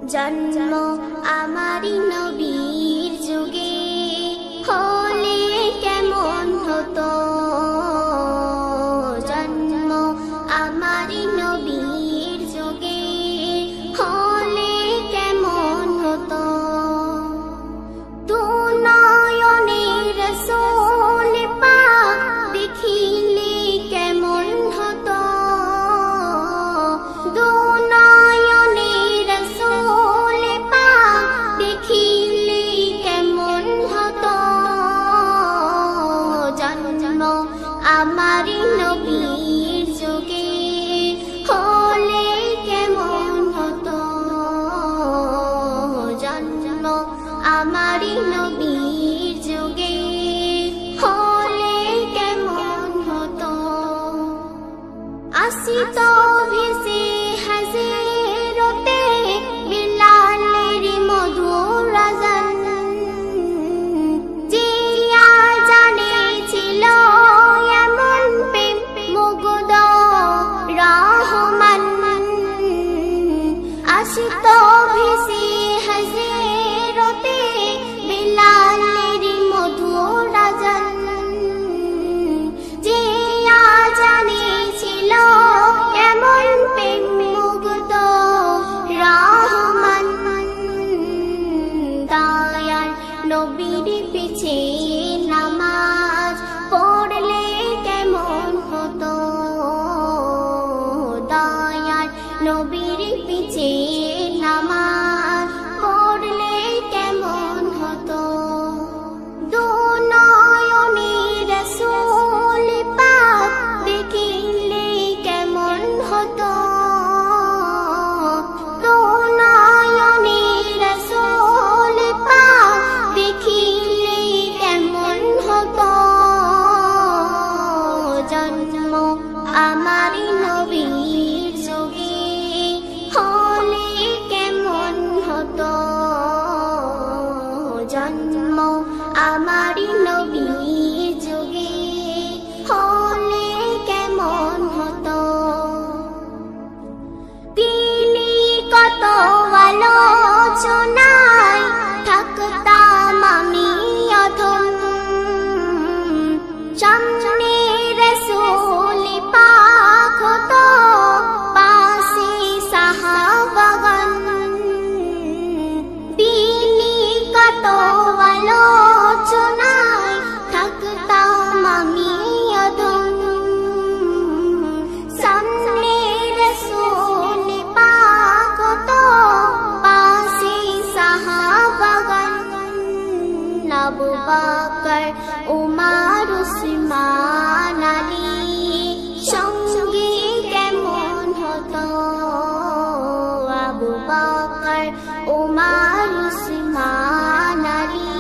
জন্ম আমারি নবীর যুগে হলে কেমন হতো, জন্ম আমারি নবীর যুগে হলে কেমন হতো। দু নয়নে রাসূল পাক দেখিলে কেমন হতো, দু নয়নে রাসূল পাক দেখিলে কেমন হতো। জন্ম আমারি নবীর যুগে হলে কেমন হতো, জন্ম আমারি নবীর যুগে হলে কেমন হতো। আসিত ভেসে হাজিরতে বিলালের মধুর আযান, যে আযানে ছিল এমন প্রেম মুগ্ধ রহমান। আসিত ভেসে হাজিরতে বিলালের মধুর আযান, যে আযানে ছিল এমন প্রেম মুগ্ধ রহমান। দয়ার নবীর পিছে নামাজ পড়লে কেমন হতো, দয়ার নবীর পিছে নামাজ পড়লে কেমন হতো। দু নয়নে রাসূল পাক দেখিলে কেমন হতো, দু নয়নে রাসূল পাক দেখিলে কেমন হতো। জন্ম আমারি নবীর যুগে হলে কেমন হতো, জন্ম আমারি নবীর যুগে হলে কেমন হতো। তিনি কত আলোচনায় থাকতাম আমি অধম, সামনে রাসূল পাক হতো পাশে সাহাবাগণ। তিনি কত আলোচনায় থাকতাম আমি অধম, সামনে রাসূল পাক হতো পাশে সাহাবাগণ। আবু বকর উমর উসমান আলী সঙ্গে কেমন হতো, আবু বকর উমর উসমান আলী